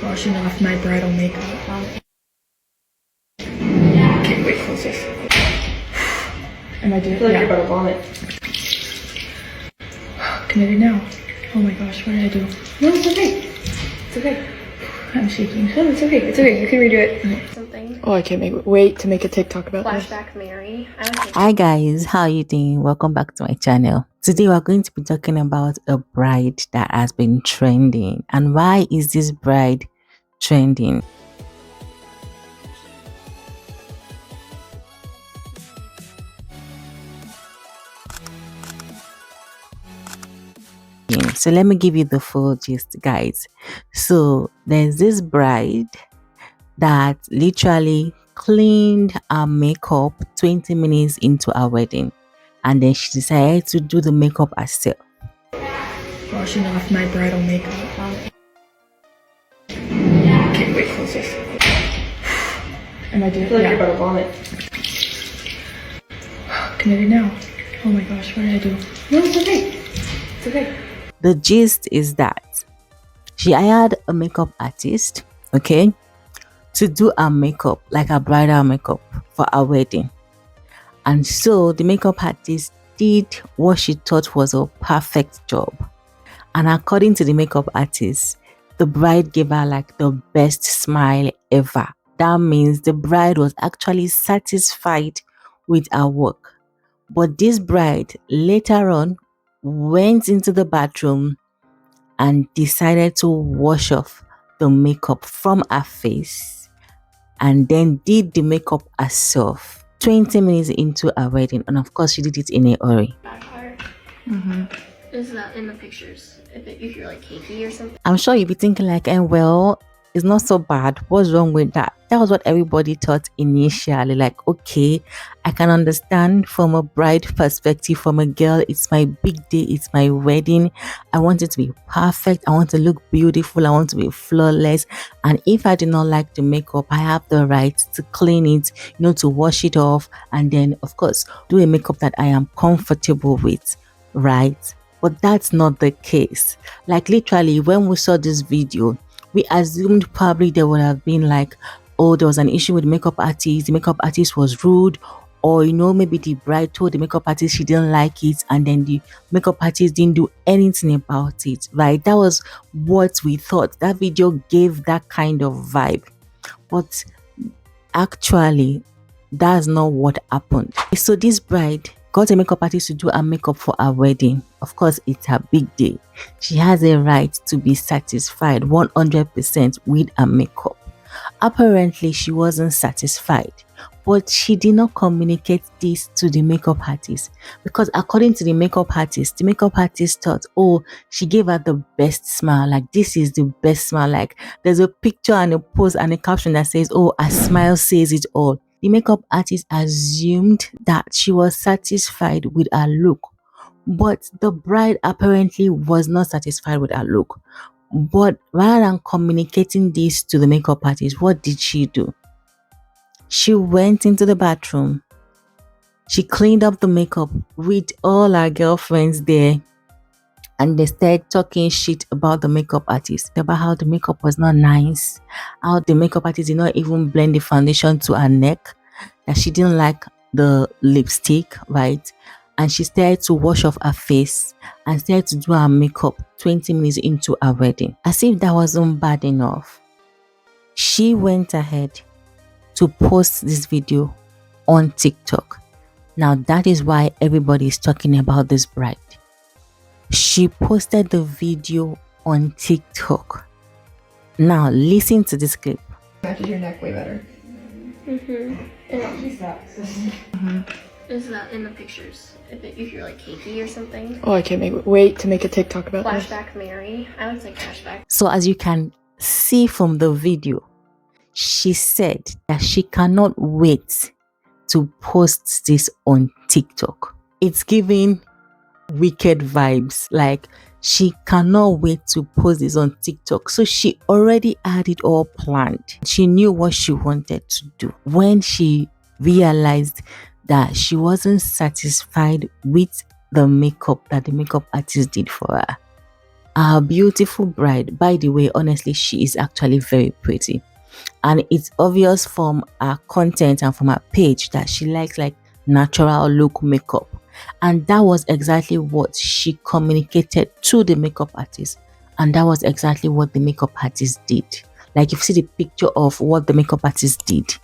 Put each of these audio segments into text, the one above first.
Washing off my bridal makeup. Okay, wait, close this. Am I doing? I feel like you're about to vomit. Can I do now? Oh my gosh, what did I do? No, it's okay. It's okay. I'm shaking. No, it's okay. It's okay. You can redo it. Okay. Something. Oh, I can't wait to make a TikTok about this. Flashback Mary. Hi guys, how are you doing? Welcome back to my channel. Today we're going to be talking about a bride that has been trending. And why is this bride trending? So let me give you the full gist, guys. So there's this bride that literally cleaned her makeup 20 minutes into our wedding, and then she decided to do the makeup herself. Washing off my bridal makeup. Okay, wait, close this. Am I doing? I feel like you're about to vomit. Can I do now? Oh my gosh, what did I do? No, it's okay. It's okay. The gist is that she hired a makeup artist, okay, to do her makeup, like a bridal makeup for our wedding. And so the makeup artist did what she thought was a perfect job. And according to the makeup artist, the bride gave her like the best smile ever. That means the bride was actually satisfied with her work. But this bride later on went into the bathroom and decided to wash off the makeup from her face and then did the makeup herself 20 minutes into her wedding. And of course she did it in a hurry. Bad part Mm-hmm. is that in the pictures, if you're like cakey or something. I'm sure you'll be thinking like, well, it's not so bad. What's wrong with that? That was what everybody thought initially. Like, okay, I can understand from a bride perspective, from a girl, it's my big day, it's my wedding. I want it to be perfect. I want to look beautiful. I want to be flawless. And if I do not like the makeup, I have the right to clean it, to wash it off. And then, of course, do a makeup that I am comfortable with, right? But that's not the case. Like literally, when we saw this video, we assumed probably there would have been like, oh, there was an issue with the makeup artist was rude, or maybe the bride told the makeup artist she didn't like it, and then the makeup artist didn't do anything about it, right? That was what we thought. That video gave that kind of vibe, but actually that's not what happened. So this bride got a makeup artist to do her makeup for her wedding. Of course, it's her big day. She has a right to be satisfied 100% with her makeup. Apparently, she wasn't satisfied, but she did not communicate this to the makeup artist, because according to the makeup artist thought, oh, she gave her the best smile. Like, this is the best smile. Like, there's a picture and a post and a caption that says, oh, her smile says it all. The makeup artist assumed that she was satisfied with her look, but the bride apparently was not satisfied with her look. But rather than communicating this to the makeup artist, what did she do? She went into the bathroom. She cleaned up the makeup with all her girlfriends there, and they started talking shit about the makeup artist, about how the makeup was not nice, how the makeup artist did not even blend the foundation to her neck, that she didn't like the lipstick, right? And she started to wash off her face and started to do her makeup 20 minutes into her wedding. As if that wasn't bad enough, she went ahead to post this video on TikTok. Now that is why everybody is talking about this bride. She posted the video on TikTok. Now listen to this clip. Matches your neck way better. Is that in the pictures, if you're like cakey or something. Oh, I can't wait to make a TikTok about this. Flashback Mary. I would say flashback. So as you can see from the video, she said that she cannot wait to post this on TikTok. It's giving wicked vibes. Like, she cannot wait to post this on TikTok. So she already had it all planned. She knew what she wanted to do when she realized that she wasn't satisfied with the makeup that the makeup artist did for her. Our beautiful bride, by the way, honestly, she is actually very pretty. And it's obvious from her content and from her page that she likes like natural look makeup. And that was exactly what she communicated to the makeup artist. And that was exactly what the makeup artist did. Like if you see the picture of what the makeup artist did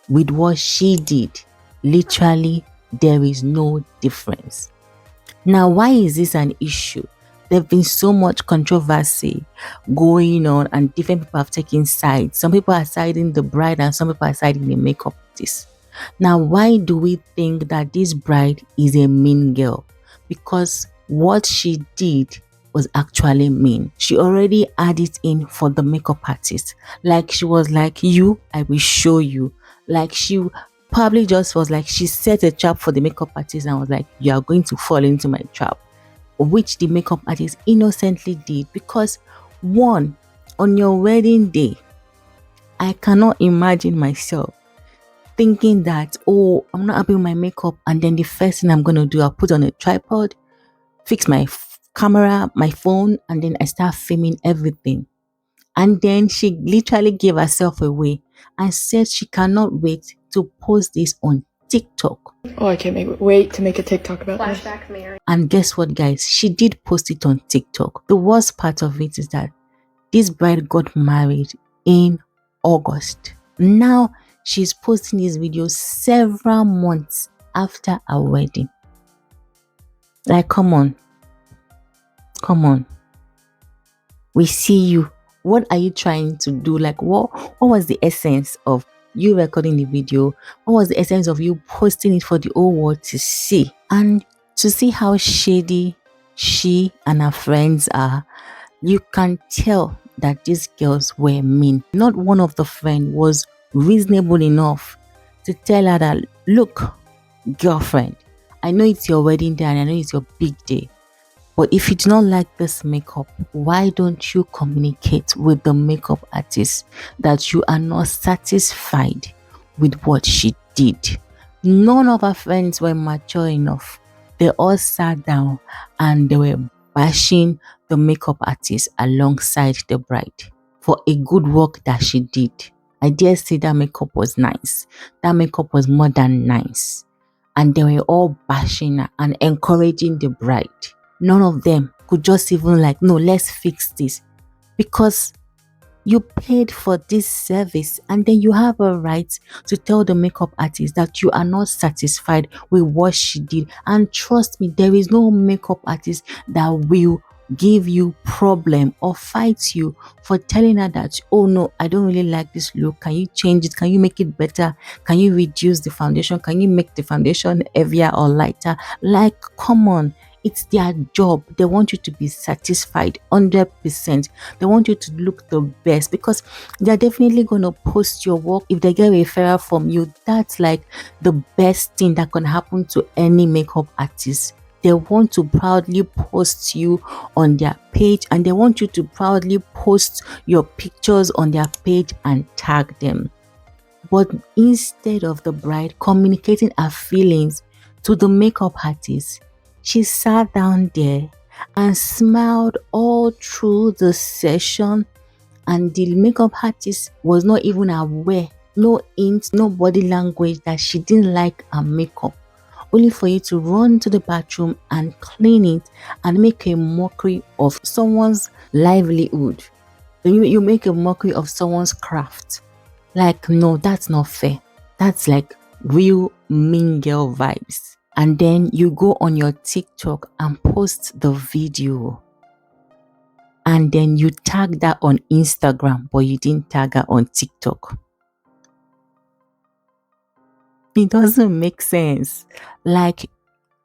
with what she did, literally there is no difference. Now, why is this an issue? There's been so much controversy going on, and different people have taken sides. Some people are siding the bride, and some people are siding the makeup artist. Now, why do we think that this bride is a mean girl? Because what she did was actually mean. She already had it in for the makeup artist. Like she was like, you, I will show you. Like she probably just was like, she set a trap for the makeup artist and was like, you are going to fall into my trap, which the makeup artist innocently did. Because one, on your wedding day, I cannot imagine myself thinking that, oh, I'm not happy with my makeup, and then the first thing I'm going to do, I'll put on a tripod, fix my camera, my phone, and then I start filming everything. And then she literally gave herself away and said she cannot wait to post this on TikTok. Oh, I can't wait to make a TikTok about this. Flashback marriage. And guess what, guys? She did post it on TikTok. The worst part of it is that this bride got married in August. Now she's posting these videos several months after her wedding. Like, come on. Come on. We see you. What are you trying to do? Like, what was the essence of you recording the video? What was the essence of you posting it for the whole world to see? And to see how shady she and her friends are, you can tell that these girls were mean. Not one of the friends was reasonable enough to tell her that, look, girlfriend, I know it's your wedding day and I know it's your big day, but if you do not like this makeup, why don't you communicate with the makeup artist that you are not satisfied with what she did? None of her friends were mature enough. They all sat down and they were bashing the makeup artist alongside the bride for a good work that she did. I dare say that makeup was nice. That makeup was more than nice. And they were all bashing her and encouraging the bride. None of them could just even like, no, let's fix this. Because you paid for this service and then you have a right to tell the makeup artist that you are not satisfied with what she did. And trust me, there is no makeup artist that will give you problem or fight you for telling her that, oh no, I don't really like this look. Can you change it? Can you make it better? Can you reduce the foundation? Can you make the foundation heavier or lighter? Like, come on. It's their job. They want you to be satisfied 100%. They want you to look the best because they're definitely going to post your work. If they get a referral from you, that's like the best thing that can happen to any makeup artist. They want to proudly post you on their page and they want you to proudly post your pictures on their page and tag them. But instead of the bride communicating her feelings to the makeup artist, she sat down there and smiled all through the session, and the makeup artist was not even aware, no hint, no body language that she didn't like her makeup, only for you to run to the bathroom and clean it and make a mockery of someone's livelihood. You make a mockery of someone's craft. Like, no, that's not fair. That's like real mean girl vibes. And then you go on your TikTok and post the video. And then you tag that on Instagram, but you didn't tag her on TikTok. It doesn't make sense. Like,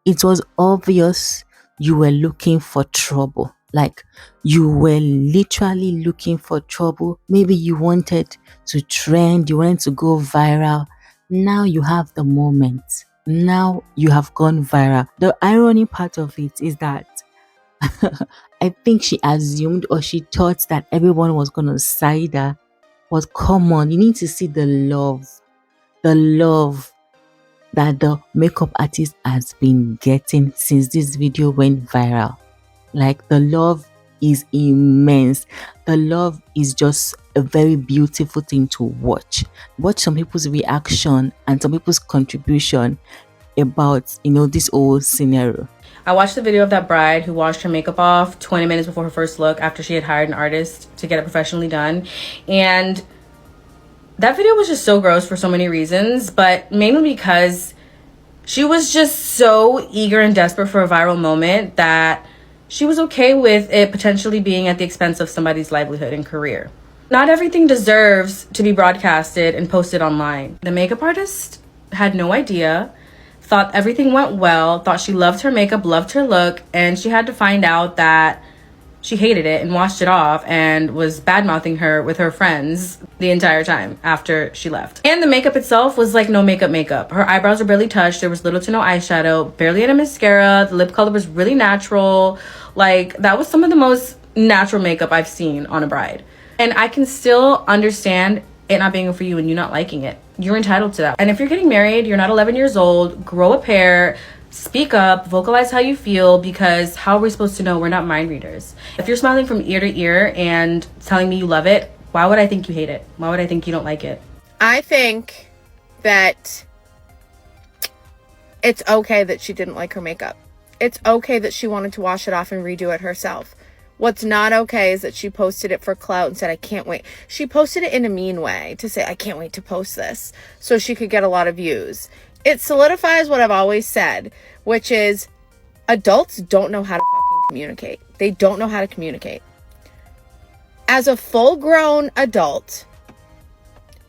it was obvious you were looking for trouble. Like, you were literally looking for trouble. Maybe you wanted to trend, you wanted to go viral. Now you have the moment. Now you have gone viral. The irony part of it is that I think she assumed or she thought that everyone was going to side her. But come on, you need to see the love that the makeup artist has been getting since this video went viral. Like, the love is immense. The love is just a very beautiful thing to watch. Watch some people's reaction and some people's contribution about, this whole scenario. I watched the video of that bride who washed her makeup off 20 minutes before her first look after she had hired an artist to get it professionally done. And that video was just so gross for so many reasons, but mainly because she was just so eager and desperate for a viral moment that she was okay with it potentially being at the expense of somebody's livelihood and career. Not everything deserves to be broadcasted and posted online. The makeup artist had no idea, thought everything went well, thought she loved her makeup, loved her look, and she had to find out that she hated it and washed it off and was bad-mouthing her with her friends the entire time after she left. And the makeup itself was like no makeup. Her eyebrows were barely touched. There was little to no eyeshadow, barely any mascara. The lip color was really natural. Like, that was some of the most natural makeup I've seen on a bride. And I can still understand it not being for you and you not liking it. You're entitled to that. And if you're getting married, you're not 11 years old, grow a pair, speak up, vocalize how you feel, because how are we supposed to know? We're not mind readers. If you're smiling from ear to ear and telling me you love it, why would I think you hate it? Why would I think you don't like it? I think that it's okay that she didn't like her makeup. It's okay that she wanted to wash it off and redo it herself. What's not okay is that she posted it for clout and said, I can't wait. She posted it in a mean way to say, I can't wait to post this so she could get a lot of views. It solidifies what I've always said, which is adults don't know how to fucking communicate. They don't know how to communicate. As a full-grown adult,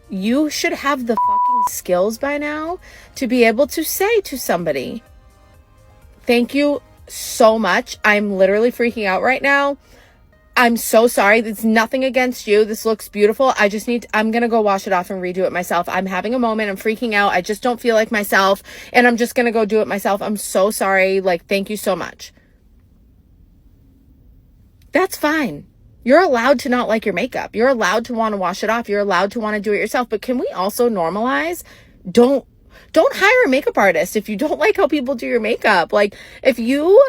you should have the fucking skills by now to be able to say to somebody, thank you so much. I'm literally freaking out right now. I'm so sorry. It's nothing against you. This looks beautiful. I'm going to go wash it off and redo it myself. I'm having a moment. I'm freaking out. I just don't feel like myself. And I'm just going to go do it myself. I'm so sorry. Like, thank you so much. That's fine. You're allowed to not like your makeup. You're allowed to want to wash it off. You're allowed to want to do it yourself. But can we also normalize? Don't hire a makeup artist if you don't like how people do your makeup. Like, you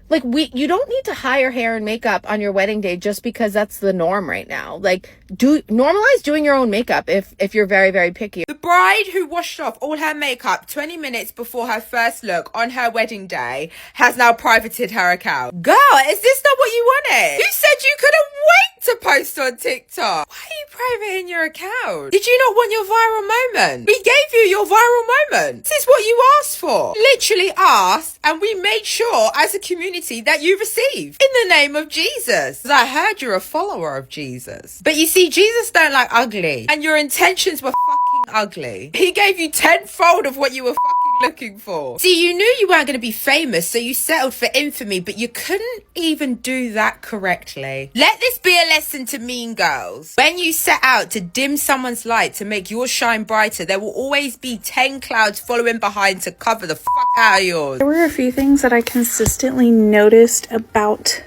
don't need to hire hair and makeup on your wedding day just because that's the norm right now. Like, normalize doing your own makeup if you're very, very picky. The bride who washed off all her makeup 20 minutes before her first look on her wedding day has now privated her account. Girl, is this not what you wanted? You said you couldn't wait to post on TikTok. Why are you privating your account? Did you not want your viral moment? We gave you your viral moment. This is what you asked for. Literally asked, and we made sure as a community that you received in the name of Jesus. Because I heard you're a follower of Jesus. But you see, Jesus don't like ugly, and your intentions were fucking ugly. He gave you tenfold of what you were fucking looking for. See, you knew you weren't going to be famous, so you settled for infamy, but you couldn't even do that correctly. Let this be a lesson to mean girls. When you set out to dim someone's light to make yours shine brighter, there will always be 10 clouds following behind to cover the fuck out of yours. There were a few things that I consistently noticed about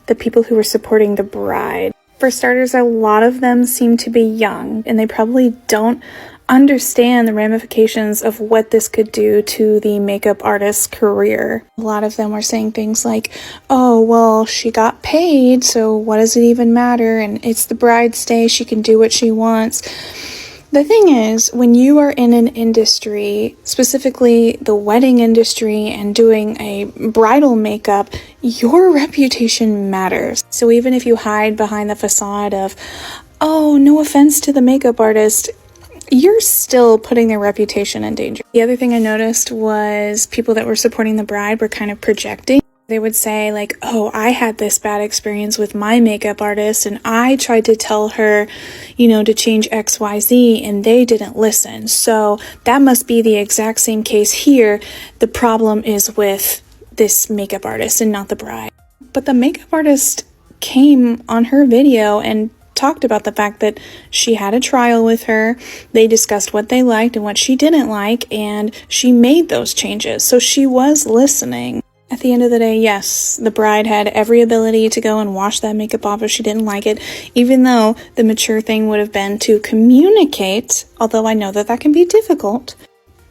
the people who were supporting the bride. For starters, a lot of them seem to be young, and they probably don't understand the ramifications of what this could do to the makeup artist's career. A lot of them were saying things like, oh, well, she got paid, so what does it even matter? And it's the bride's day, she can do what she wants. The thing is, when you are in an industry, specifically the wedding industry and doing a bridal makeup, your reputation matters. So even if you hide behind the facade of, oh, no offense to the makeup artist, you're still putting their reputation in danger. The other thing I noticed was people that were supporting the bride were kind of projecting. They would say like, oh, I had this bad experience with my makeup artist and I tried to tell her, to change XYZ and they didn't listen. So that must be the exact same case here. The problem is with this makeup artist and not the bride. But the makeup artist came on her video and talked about the fact that she had a trial with her. They discussed what they liked and what she didn't like, and she made those changes. So she was listening. At the end of the day, yes, the bride had every ability to go and wash that makeup off if she didn't like it, even though the mature thing would have been to communicate, although I know that can be difficult.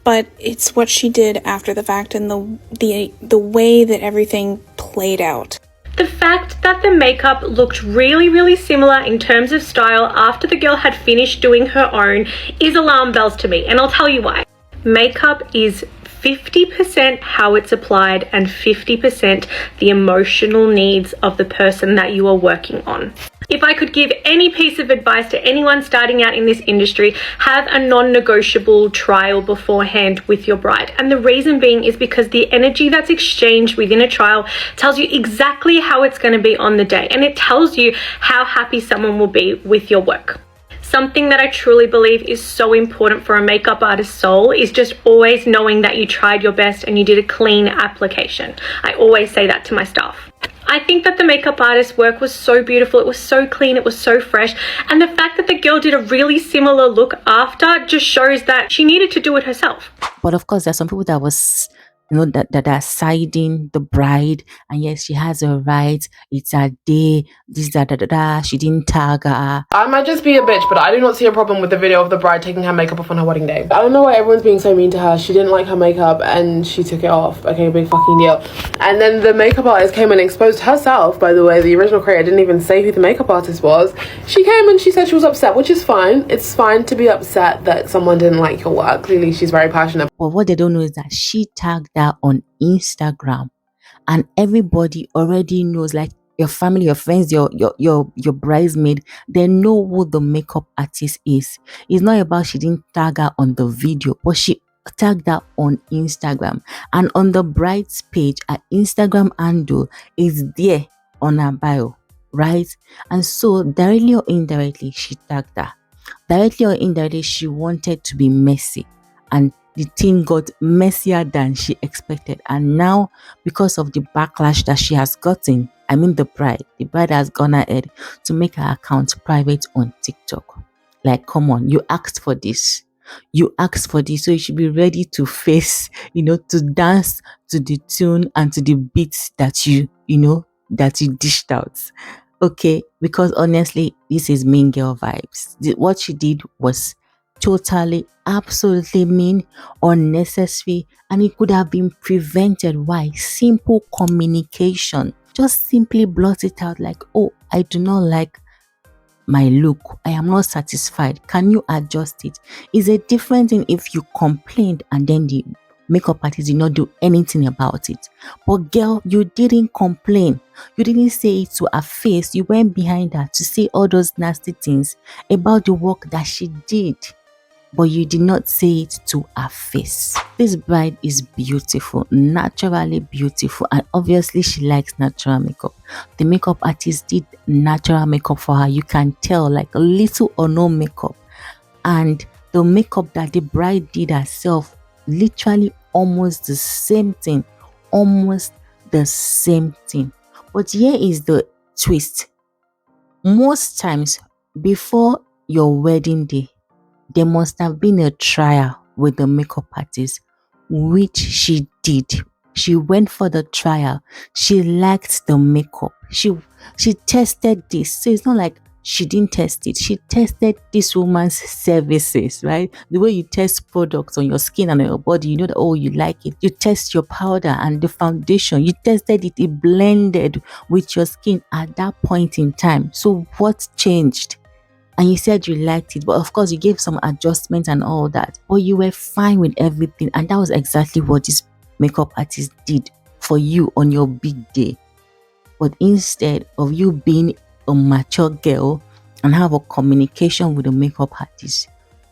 But it's what she did after the fact and the way that everything played out. The The fact that the makeup looked really similar in terms of style after the girl had finished doing her own is alarm bells to me, and I'll tell you why. Makeup is 50% how it's applied and 50% the emotional needs of the person that you are working on. If I could give any piece of advice to anyone starting out in this industry, have a non-negotiable trial beforehand with your bride. And the reason being is because the energy that's exchanged within a trial tells you exactly how it's going to be on the day, and it tells you how happy someone will be with your work. Something that I truly believe is so important for a makeup artist's soul is just always knowing that you tried your best and you did a clean application. I always say that to my staff. I think that the makeup artist's work was so beautiful, it was so clean, it was so fresh, and the fact that the girl did a really similar look after just shows that she needed to do it herself. But of course, there are some people that was, that are siding the bride, and yes, she has a right, it's her day, this, she didn't tag her. I might just be a bitch, but I do not see a problem with the video of the bride taking her makeup off on her wedding day. I don't know why everyone's being so mean to her. She didn't like her makeup and she took it off. Okay, big fucking deal. And then the makeup artist came and exposed herself, by the way. The original creator didn't even say who the makeup artist was. She came and she said she was upset, which is fine. It's fine to be upset that someone didn't like your work. Clearly, she's very passionate. But what they don't know is that she tagged her on Instagram, and everybody already knows, like your family, your friends, your bridesmaid, they know who the makeup artist is. It's not about she didn't tag her on the video, but she tagged her on Instagram, and on the bride's page, her Instagram handle is there on her bio, right? And so directly or indirectly, she tagged her. Directly or indirectly, she wanted to be messy, and the thing got messier than she expected. And now, because of the backlash that she has gotten, I mean the bride has gone ahead to make her account private on TikTok. Like, come on, you asked for this. You asked for this, so you should be ready to face, to dance to the tune and to the beats that you dished out. Okay, because honestly, this is mean girl vibes. What she did was totally, absolutely mean, unnecessary, and it could have been prevented. Why? Simple communication. Just simply blot it out like, oh, I do not like my look. I am not satisfied. Can you adjust it? It's a different thing if you complained and then the makeup artist did not do anything about it. But girl, you didn't complain. You didn't say it to her face. You went behind her to say all those nasty things about the work that she did, but you did not say it to her face. This bride is beautiful, naturally beautiful, and obviously she likes natural makeup. The makeup artist did natural makeup for her. You can tell, like little or no makeup. And the makeup that the bride did herself, literally almost the same thing. Almost the same thing. But here is the twist. Most times before your wedding day, there must have been a trial with the makeup artist, which she did. She went for the trial. She liked the makeup. She tested this. So it's not like she didn't test it. She tested this woman's services, right? The way you test products on your skin and on your body, you know that, oh, you like it. You test your powder and the foundation. You tested it. It blended with your skin at that point in time. So what changed? And you said you liked it, but of course you gave some adjustments and all that, but you were fine with everything. And that was exactly what this makeup artist did for you on your big day. But instead of you being a mature girl and have a communication with the makeup artist,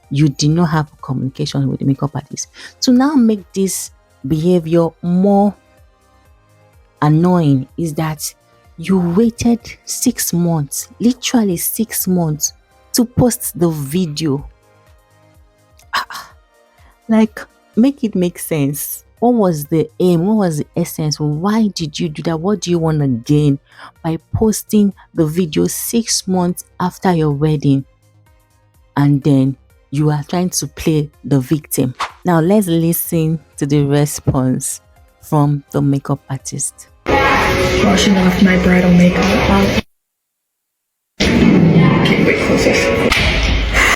you did not have a communication with the makeup artist. To now make this behavior more annoying is that you waited 6 months, literally 6 months, to post the video. Like, make it make sense. What was the aim? What was the essence? Why did you do that? What do you want to gain by posting the video 6 months after your wedding? And then you are trying to play the victim. Now let's listen to the response from the makeup artist. Washing off my bridal makeup. Can't wait for this.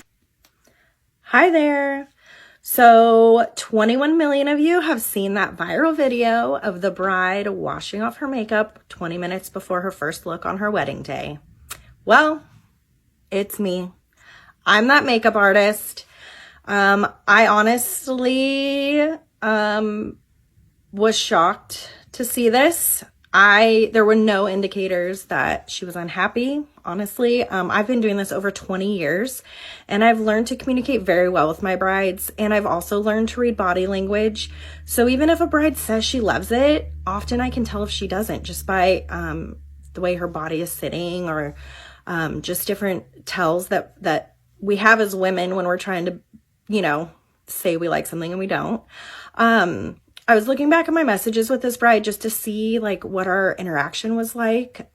Hi there. So 21 million of you have seen that viral video of the bride washing off her makeup 20 minutes before her first look on her wedding day. Well, it's me. I'm that makeup artist. I honestly was shocked to see this. There were no indicators that she was unhappy, honestly. I've been doing this over 20 years, and I've learned to communicate very well with my brides, and I've also learned to read body language. So even if a bride says she loves it, often I can tell if she doesn't just by the way her body is sitting, or just different tells that we have as women when we're trying to, say we like something and we don't. I was looking back at my messages with this bride just to see what our interaction was like.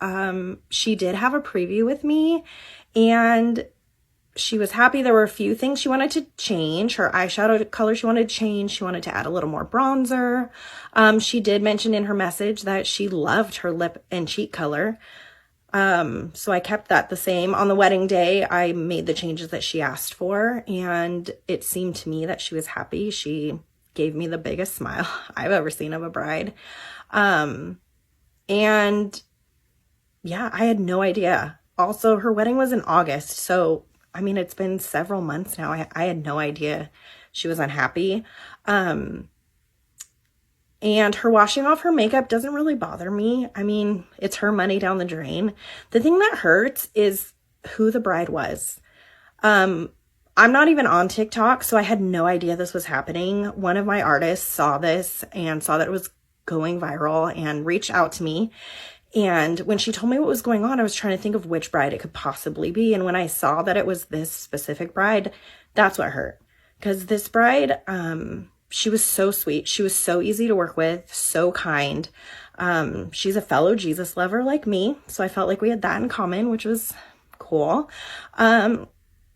She did have a preview with me, and she was happy. There were a few things she wanted to change. Her eyeshadow color she wanted to change. She wanted to add a little more bronzer. She did mention in her message that she loved her lip and cheek color. So I kept that the same. On the wedding day, I made the changes that she asked for, and it seemed to me that she was happy. She gave me the biggest smile I've ever seen of a bride. And yeah, I had no idea. Also, her wedding was in August. So, it's been several months now. I had no idea she was unhappy. And her washing off her makeup doesn't really bother me. It's her money down the drain. The thing that hurts is who the bride was. I'm not even on TikTok, so I had no idea this was happening. One of my artists saw this and saw that it was going viral and reached out to me. And when she told me what was going on, I was trying to think of which bride it could possibly be. And when I saw that it was this specific bride, that's what hurt. Because this bride, she was so sweet. She was so easy to work with, so kind. She's a fellow Jesus lover like me, so I felt like we had that in common, which was cool.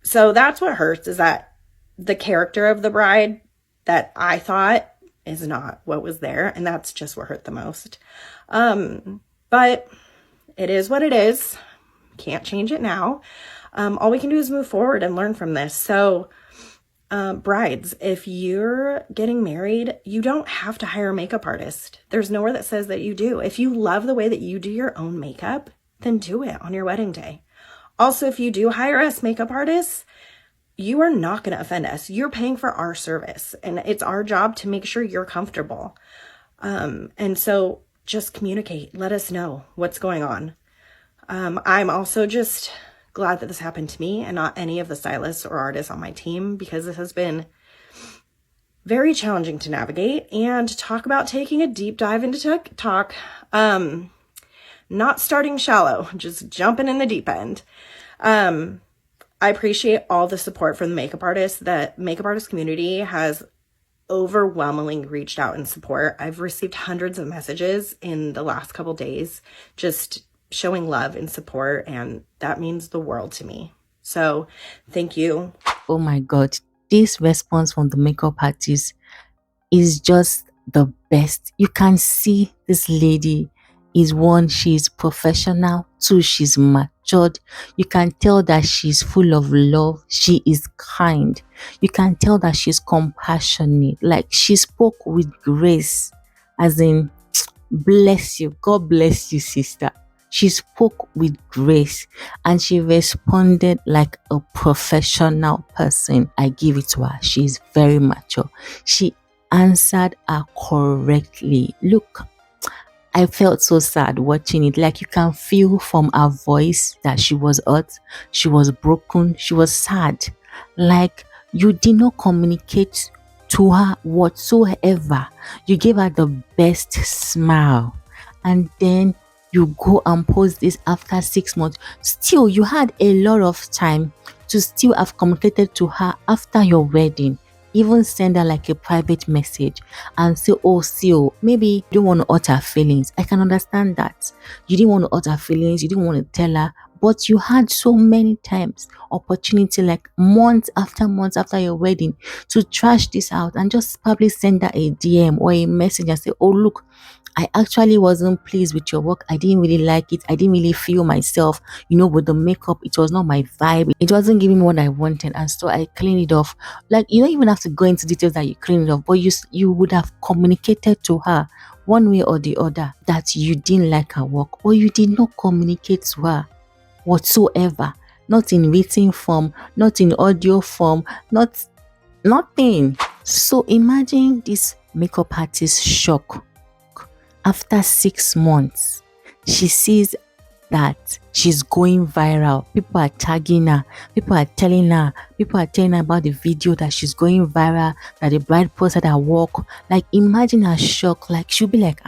So that's what hurts, is that the character of the bride that I thought is not what was there. And that's just what hurt the most. But it is what it is. Can't change it now. All we can do is move forward and learn from this. So, brides, if you're getting married, you don't have to hire a makeup artist. There's nowhere that says that you do. If you love the way that you do your own makeup, then do it on your wedding day. Also, if you do hire us makeup artists, you are not going to offend us. You're paying for our service, and it's our job to make sure you're comfortable. And so just communicate. Let us know what's going on. I'm also just glad that this happened to me and not any of the stylists or artists on my team, because this has been very challenging to navigate. And talk about taking a deep dive into TikTok. Not starting shallow, just jumping in the deep end. I appreciate all the support from the makeup artists. The makeup artist community has overwhelmingly reached out in support. I've received hundreds of messages in the last couple days just showing love and support, and that means the world to me. So thank you. Oh my God, this response from the makeup artist is just the best. You can see this lady is, one, she's professional. Two, she's matured. You can tell that she's full of love. She is kind. You can tell that she's compassionate. Like, she spoke with grace, as in, bless you. God bless you, sister. She spoke with grace, and she responded like a professional person. I give it to her. She's very mature. She answered her correctly. Look, I felt so sad watching it. Like, you can feel from her voice that she was hurt, she was broken, she was sad. Like, you did not communicate to her whatsoever. You gave her the best smile, and then you go and post this after 6 months. Still, you had a lot of time to still have communicated to her after your wedding. Even send her like a private message and say, oh, still, maybe you don't want to hurt her feelings. I can understand that. You didn't want to hurt her feelings. You didn't want to tell her, But you had so many times opportunity, like months after your wedding, to trash this out and just probably send her a DM or a message and say, oh look, I actually wasn't pleased with your work. I didn't really like it. I didn't really feel myself, with the makeup. It was not my vibe. It wasn't giving me what I wanted. And so I cleaned it off. Like, you don't even have to go into details that you cleaned it off, but you would have communicated to her one way or the other that you didn't like her work, or you did not communicate to her whatsoever. Not in written form, not in audio form, nothing. So imagine this makeup artist shock. After 6 months, she sees that she's going viral. People are tagging her. People are telling her about the video that she's going viral, that the bride posted her work. Like, imagine her shock. Like, she'll be like,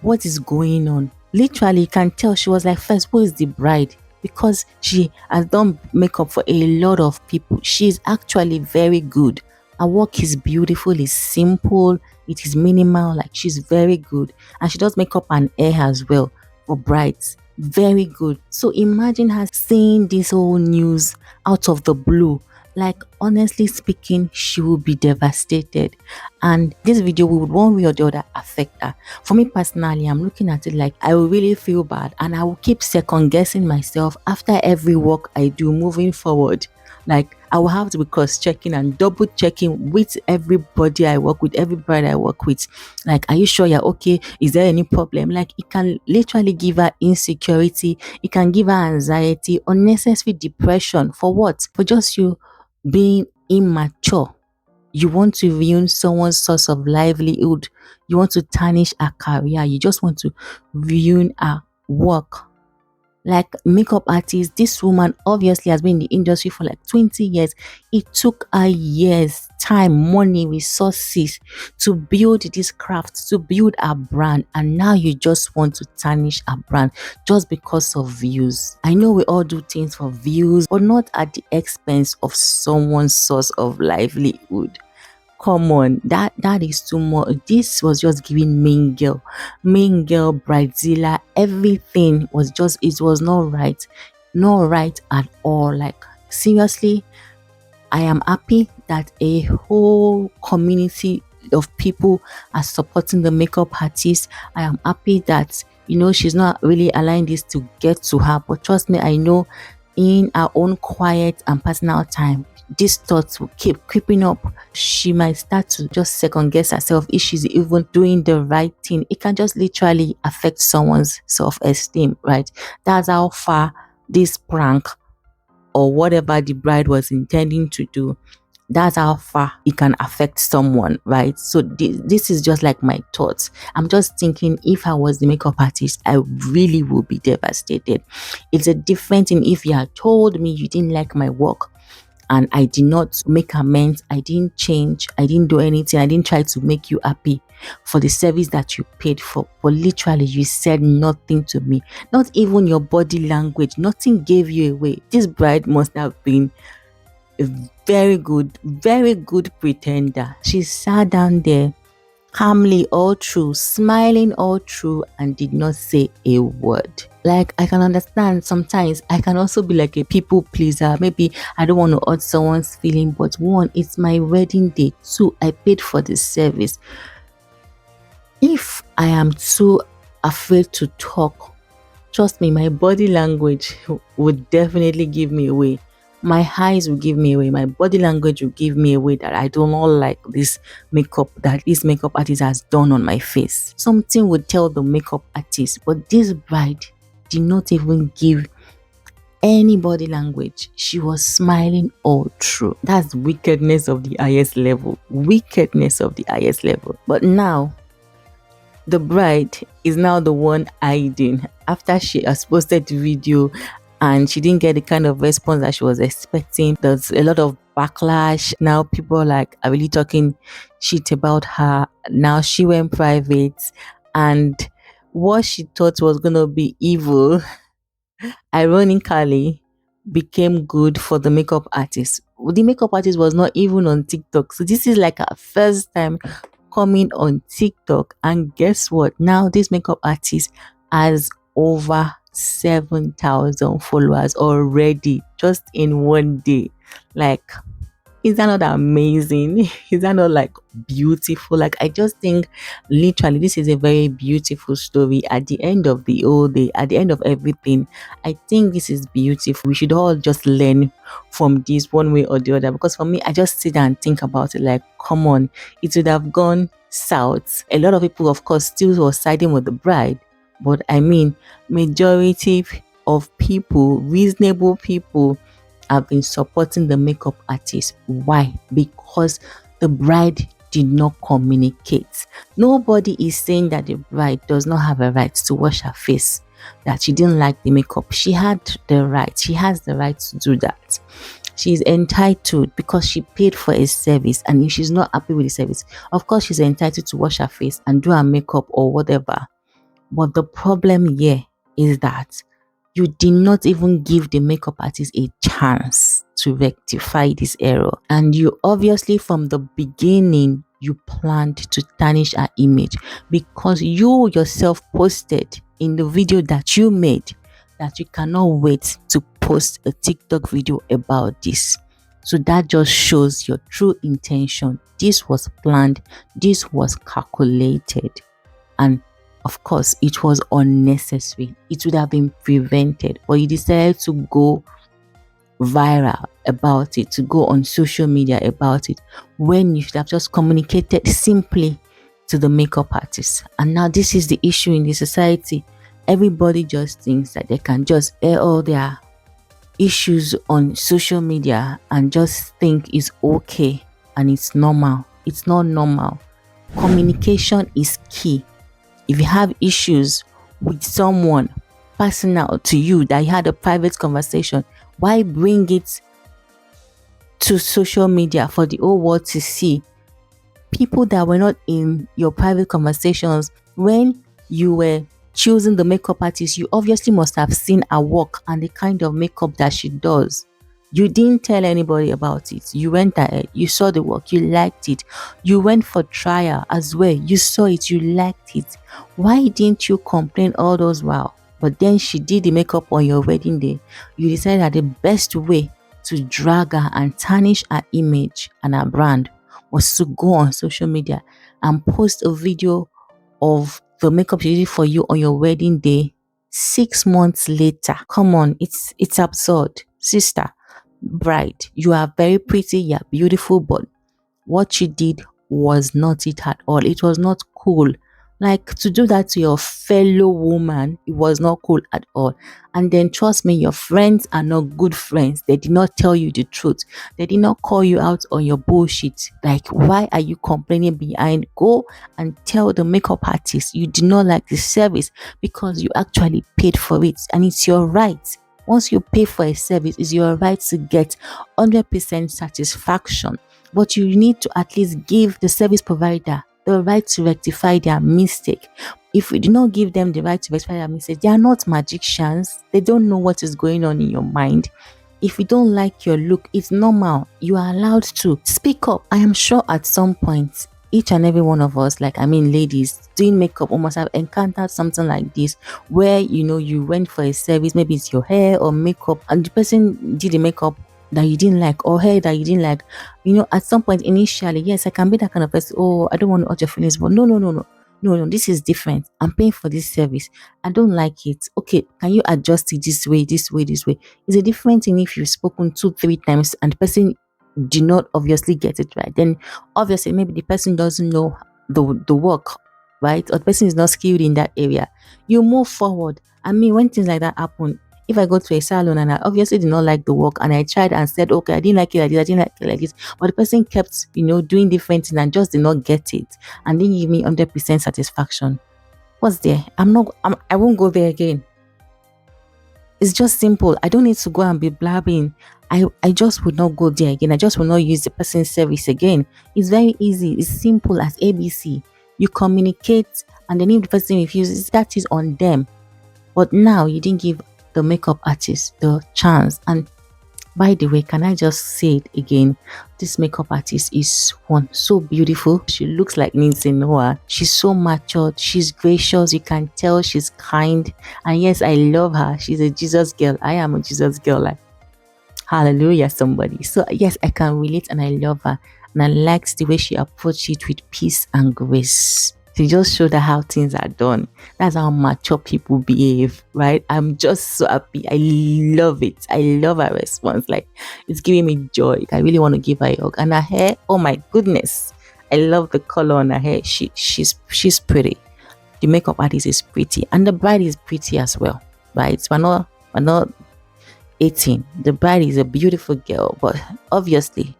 what is going on? Literally, you can tell she was like, first, who is the bride? Because she has done makeup for a lot of people. She's actually very good. Her work is beautiful, it's simple, it is minimal, like she's very good. And she does makeup and hair as well for brides. Very good. So imagine her seeing this whole news out of the blue. Like, honestly speaking, she will be devastated. And this video would one way or the other affect her. For me personally, I'm looking at it like I will really feel bad, and I will keep second guessing myself after every work I do moving forward. Like, I will have to be cross-checking and double-checking with everybody I work with, every bride I work with. Like, are you sure you're okay? Is there any problem? Like, it can literally give her insecurity. It can give her anxiety, unnecessary depression. For what? For just you being immature. You want to ruin someone's source of livelihood. You want to tarnish her career. You just want to ruin her work. Like, makeup artist, this woman obviously has been in the industry for like 20 years. It took her years, time, money, resources to build this craft, to build a brand, and now you just want to tarnish a brand just because of views. I know we all do things for views, but not at the expense of someone's source of livelihood. Come on, that is too much. This was just giving mean girl, bridezilla. Everything was just, it was not right at all. Like, seriously, I am happy that a whole community of people are supporting the makeup artist. I am happy that she's not really allowing this to get to her, but trust me, I know in her own quiet and personal time, these thoughts will keep creeping up. She might start to just second guess herself if she's even doing the right thing. It can just literally affect someone's self-esteem, right? That's how far this prank or whatever the bride was intending to do, that's how far it can affect someone, right? So this is just like my thoughts. I'm just thinking, if I was the makeup artist, I really would be devastated. It's a different thing if you had told me you didn't like my work and I did not make amends, I didn't change, I didn't do anything, I didn't try to make you happy for the service that you paid for. But literally, you said nothing to me, not even your body language, nothing gave you away. This bride must have been a very good pretender. She sat down there calmly all through, smiling all through, and did not say a word. Like, I can understand sometimes I can also be like a people pleaser. Maybe I don't want to hurt someone's feeling, but one, it's my wedding day. Two, I paid for the service. If I am too afraid to talk, trust me, my body language would definitely give me away. My eyes will give me away. My body language will give me away that I do not like this makeup that this makeup artist has done on my face. Something would tell the makeup artist, but this bride did not even give any body language. She was smiling all through. That's wickedness of the highest level. Wickedness of the highest level. But now, the bride is now the one hiding after she has posted the video and she didn't get the kind of response that she was expecting. There's a lot of backlash. Now people are really talking shit about her. Now she went private, and what she thought was gonna be evil, ironically, became good for the makeup artist. The makeup artist was not even on TikTok. So this is like her first time coming on TikTok. And guess what? Now this makeup artist has over 7,000 followers already just in one day. Like, is that not amazing? Is that not like beautiful? Like, I just think literally this is a very beautiful story at the end of the whole day, at the end of everything. I think this is beautiful. We should all just learn from this one way or the other, because for me, I just sit and think about it like, come on, it would have gone south. A lot of people, of course, still were siding with the bride, but I mean, majority of people, reasonable people, have been supporting the makeup artist. Why? Because the bride did not communicate. Nobody is saying that the bride does not have a right to wash her face, that she didn't like the makeup. She had the right. She has the right to do that. She's entitled because she paid for a service, and if she's not happy with the service, of course she's entitled to wash her face and do her makeup or whatever. But the problem here is that you did not even give the makeup artist a chance to rectify this error. And you obviously from the beginning, you planned to tarnish her image, because you yourself posted in the video that you made that you cannot wait to post a TikTok video about this. So that just shows your true intention. This was planned, this was calculated, and of course, it was unnecessary. It would have been prevented, but you decided to go viral about it, to go on social media about it, when you should have just communicated simply to the makeup artist. And now this is the issue in the society. Everybody just thinks that they can just air all their issues on social media and just think it's okay and it's normal. It's not normal. Communication is key. If you have issues with someone personal to you, that you had a private conversation, why bring it to social media for the whole world to see? People that were not in your private conversations, when you were choosing the makeup artist, you obviously must have seen her work and the kind of makeup that she does. You didn't tell anybody about it. You went ahead, you saw the work, you liked it. You went for trial as well. You saw it, you liked it. Why didn't you complain all those while? But then she did the makeup on your wedding day. You decided that the best way to drag her and tarnish her image and her brand was to go on social media and post a video of the makeup she did for you on your wedding day 6 months later. Come on, it's absurd. Sister, bride, you are very pretty, you're beautiful, but what you did was not it at all. It was not cool. Like, to do that to your fellow woman, it was not cool at all. And then trust me, your friends are not good friends. They did not tell you the truth. They did not call you out on your bullshit. Like, why are you complaining behind? Go and tell the makeup artist you did not like the service, because you actually paid for it, and it's your right. Once you pay for a service, it's your right to get 100% satisfaction. But you need to at least give the service provider the right to rectify their mistake. If you do not give them the right to rectify their mistake, they are not magicians. They don't know what is going on in your mind. If you don't like your look, it's normal. You are allowed to speak up. I am sure at some point, each and every one of us, ladies doing makeup, almost have encountered something like this, where you went for a service, maybe it's your hair or makeup, and the person did the makeup that you didn't like, or hair that you didn't like. At some point initially, yes, I can be that kind of person. Oh, I don't want to hurt your feelings, but no, this is different. I'm paying for this service. I don't like it. Okay, can you adjust it this way? It's a different thing if you've spoken 2-3 times and the person did not obviously get it right. Then obviously maybe the person doesn't know the work, right? Or the person is not skilled in that area. You move forward. I mean, when things like that happen, if I go to a salon and I obviously did not like the work, and I tried and said, okay, I didn't like it like this, I didn't like it like this, but the person kept, doing different things and just did not get it and didn't give me 100% satisfaction, what's there? I won't go there again. It's just simple. I don't need to go and be blabbing. I just would not go there again. I just will not use the person's service again. It's very easy. It's simple as ABC. You communicate, and then if the person refuses, that is on them. But now you didn't give the makeup artist the chance, and By the way, can I just say it again? This makeup artist is one so beautiful. She looks like Lindsay Noah. She's so matured. She's gracious. You can tell she's kind. And yes, I love her. She's a Jesus girl. I am a Jesus girl. Like, hallelujah, somebody. So yes, I can relate and I love her. And I liked the way she approached it with peace and grace. She just showed her how things are done. That's how mature people behave, right? I'm just so happy. I love it. I love her response. Like, it's giving me joy. I really want to give her a hug. And her hair, oh my goodness. I love the color on her hair. She's pretty. The makeup artist is pretty. And the bride is pretty as well, right? We're not 18. The bride is a beautiful girl, but obviously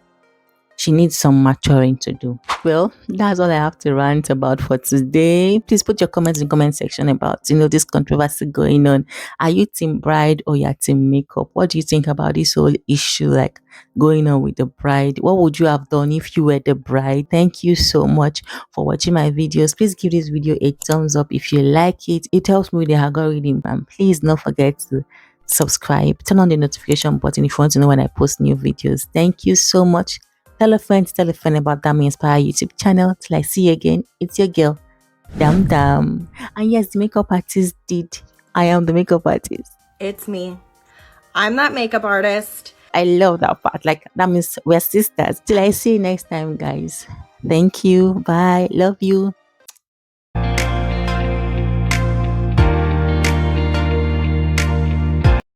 she needs some maturing to do. Well, that's all I have to rant about for today. Please put your comments in the comment section about, this controversy going on. Are you team bride or you're team makeup? What do you think about this whole issue like going on with the bride? What would you have done if you were the bride? Thank you so much for watching my videos. Please give this video a thumbs up if you like it. It helps me with the algorithm. And please don't forget to subscribe. Turn on the notification button if you want to know when I post new videos. Thank you so much. Tell a friend about Damn Inspire YouTube channel. Till I see you again, it's your girl, Dam. And yes, the makeup artist did. I am the makeup artist. It's me. I'm that makeup artist. I love that part. Like, that means we're sisters. Till I see you next time, guys. Thank you. Bye. Love you.